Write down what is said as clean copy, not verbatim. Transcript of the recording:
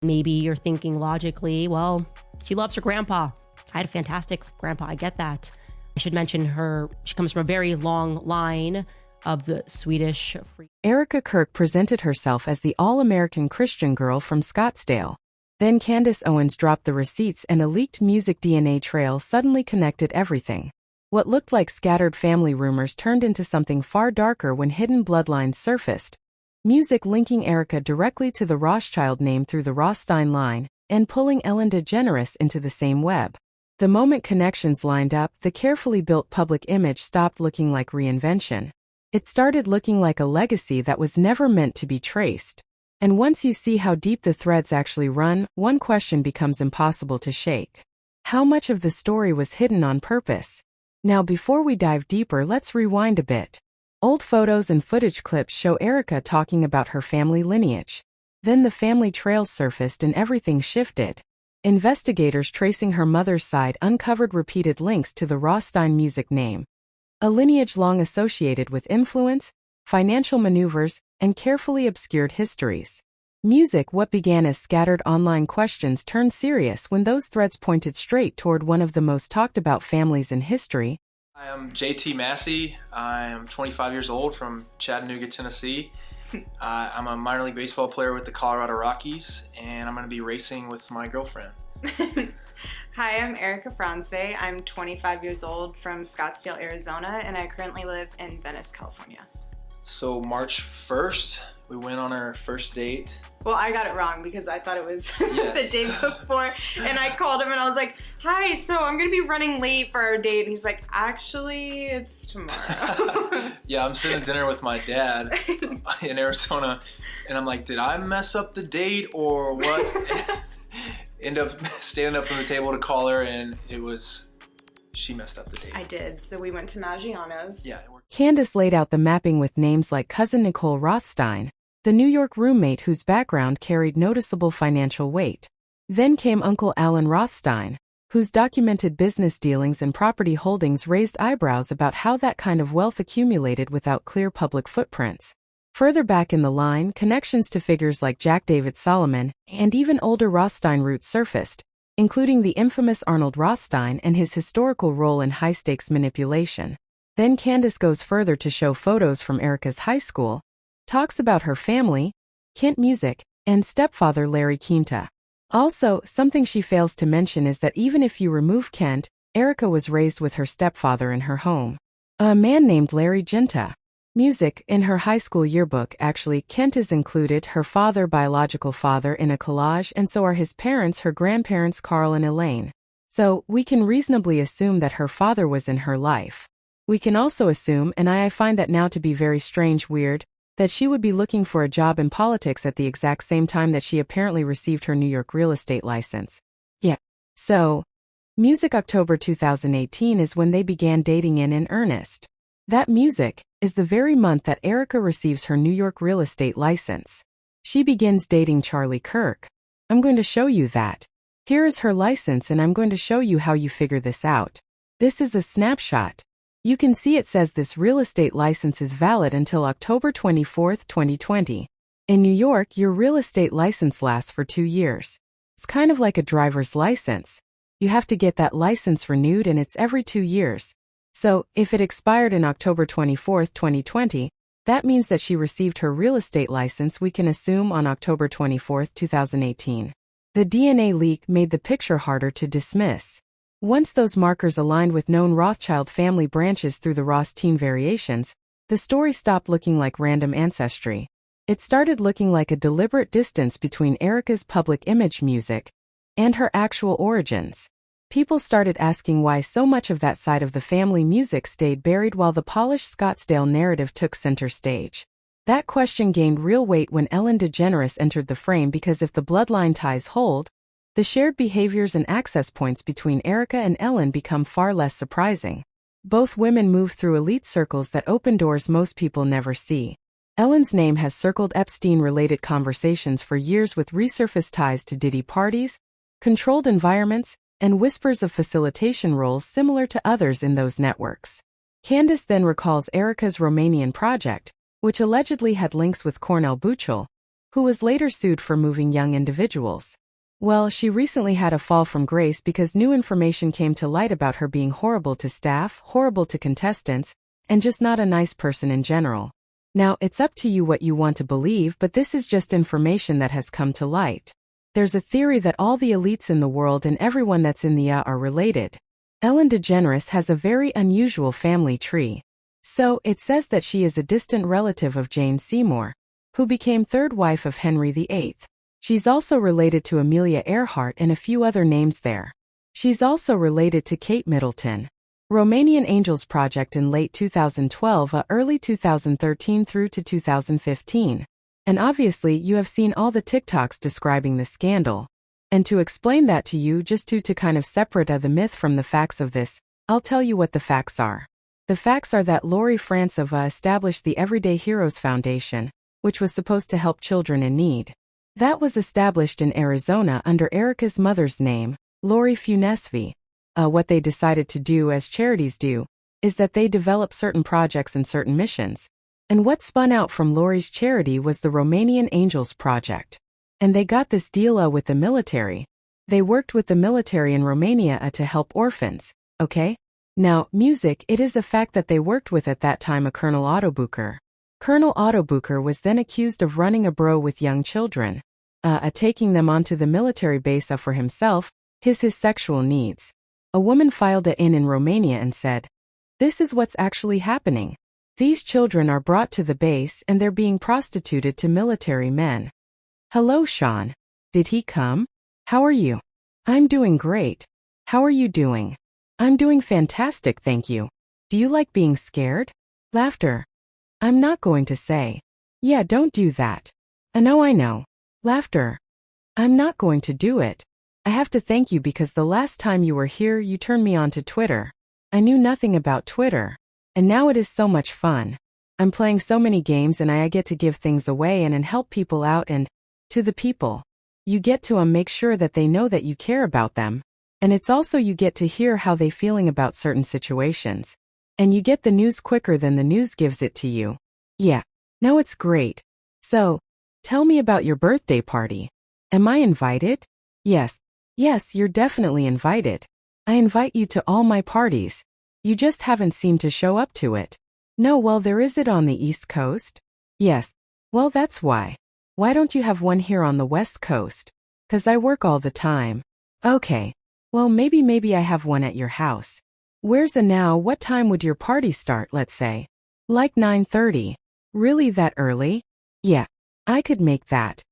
Maybe you're thinking logically, well, she loves her grandpa. I had a fantastic grandpa. I get that. I should mention she comes from a very long line of the Swedish free. Erika Kirk presented herself as the all-American Christian girl from Scottsdale. Then Candace Owens dropped the receipts and a leaked music DNA trail suddenly connected everything. What looked like scattered family rumors turned into something far darker when hidden bloodlines surfaced. Music linking Erika directly to the Rothschild name through the Rothstein line, and pulling Ellen DeGeneres into the same web. The moment connections lined up, the carefully built public image stopped looking like reinvention. It started looking like a legacy that was never meant to be traced. And once you see how deep the threads actually run, one question becomes impossible to shake. How much of the story was hidden on purpose? Now before we dive deeper, let's rewind a bit. Old photos and footage clips show Erika talking about her family lineage. Then the family trails surfaced and everything shifted. Investigators tracing her mother's side uncovered repeated links to the Rothstein music name. A lineage long associated with influence, financial maneuvers, and carefully obscured histories. Music, what began as scattered online questions, turned serious when those threads pointed straight toward one of the most talked about families in history. I am JT Massey. I am 25 years old from Chattanooga, Tennessee. I'm a minor league baseball player with the Colorado Rockies, and I'm going to be racing with my girlfriend. Hi, I'm Erika Franzwe. I'm 25 years old from Scottsdale, Arizona, and I currently live in Venice, California. So March 1st, we went on our first date. Well, I got it wrong because I thought it was the day before, and I called him and I was like, hi, so I'm going to be running late for our date, and he's like, actually, it's tomorrow. Yeah, I'm sitting at dinner with my dad in Arizona, and I'm like, did I mess up the date or what? End up standing up from the table to call her, and she messed up the date. I did, so we went to Maggiano's. Yeah, it worked. Candace laid out the mapping with names like cousin Nicole Rothstein, the New York roommate whose background carried noticeable financial weight. Then came Uncle Alan Rothstein, whose documented business dealings and property holdings raised eyebrows about how that kind of wealth accumulated without clear public footprints. Further back in the line, connections to figures like Jack David Solomon and even older Rothstein roots surfaced, including the infamous Arnold Rothstein and his historical role in high-stakes manipulation. Then Candace goes further to show photos from Erika's high school, talks about her family, Kent Music, and stepfather Larry Quinta. Also, something she fails to mention is that even if you remove Kent, Erika was raised with her stepfather in her home, a man named Larry Quinta. Music, in her high school yearbook, actually, Kent is included, her father, biological father, in a collage, and so are his parents, her grandparents Carl and Elaine. So, we can reasonably assume that her father was in her life. We can also assume, and I find that now to be very strange, weird, that she would be looking for a job in politics at the exact same time that she apparently received her New York real estate license. Yeah. So, Music October 2018 is when they began dating in earnest. That Music is the very month that Erika receives her New York real estate license. She begins dating Charlie Kirk. I'm going to show you that. Here is her license, and I'm going to show you how you figure this out. This is a snapshot. You can see it says this real estate license is valid until October 24, 2020. In New York, your real estate license lasts for 2 years. It's kind of like a driver's license. You have to get that license renewed, and it's every 2 years. So, if it expired in October 24, 2020, that means that she received her real estate license, we can assume, on October 24, 2018. The DNA leak made the picture harder to dismiss. Once those markers aligned with known Rothschild family branches through the Rothstein variations, the story stopped looking like random ancestry. It started looking like a deliberate distance between Erika's public image Music and her actual origins. People started asking why so much of that side of the family Music stayed buried while the polished Scottsdale narrative took center stage. That question gained real weight when Ellen DeGeneres entered the frame, because if the bloodline ties hold, the shared behaviors and access points between Erika and Ellen become far less surprising. Both women move through elite circles that open doors most people never see. Ellen's name has circled Epstein-related conversations for years, with resurfaced ties to Diddy parties, controlled environments, and whispers of facilitation roles similar to others in those networks. Candace then recalls Erika's Romanian project, which allegedly had links with Cornel Buchel, who was later sued for moving young individuals. Well, she recently had a fall from grace because new information came to light about her being horrible to staff, horrible to contestants, and just not a nice person in general. Now, it's up to you what you want to believe, but this is just information that has come to light. There's a theory that all the elites in the world and everyone that's in the are related. Ellen DeGeneres has a very unusual family tree. So, it says that she is a distant relative of Jane Seymour, who became third wife of Henry VIII. She's also related to Amelia Earhart and a few other names there. She's also related to Kate Middleton. Romanian Angels Project in late 2012, early 2013 through to 2015. And obviously you have seen all the TikToks describing the scandal. And to explain that to you, just to kind of separate the myth from the facts of this, I'll tell you what the facts are. The facts are that Lori Franceva established the Everyday Heroes Foundation, which was supposed to help children in need. That was established in Arizona under Erika's mother's name, Lori Funesvi. What they decided to do, as charities do, is that they develop certain projects and certain missions. And what spun out from Lori's charity was the Romanian Angels Project. And they got this deal with the military. They worked with the military in Romania to help orphans, okay? Now, music, it is a fact that they worked with at that time a Colonel Otto Bucher. Colonel Otto Bucher was then accused of running a bro with young children, taking them onto the military base for himself, his sexual needs. A woman filed it in Romania and said, "This is what's actually happening. These children are brought to the base and they're being prostituted to military men." Hello, Sean. Did he come? How are you? I'm doing great. How are you doing? I'm doing fantastic, thank you. Do you like being scared? Laughter. I'm not going to say. Yeah, don't do that. I know. Laughter. I'm not going to do it. I have to thank you because the last time you were here you turned me on to Twitter. I knew nothing about Twitter. And now it is so much fun. I'm playing so many games and I get to give things away and help people out and, to the people. You get to make sure that they know that you care about them. And it's also you get to hear how they feeling about certain situations. And you get the news quicker than the news gives it to you. Yeah. No, it's great. So, tell me about your birthday party. Am I invited? Yes, you're definitely invited. I invite you to all my parties. You just haven't seemed to show up to it. No, well, there is it on the East Coast. Yes. Well, that's why. Why don't you have one here on the West Coast? 'Cause I work all the time. Okay. Well, maybe I have one at your house. Where's now? What time would your party start, let's say? Like 9:30. Really that early? Yeah. I could make that.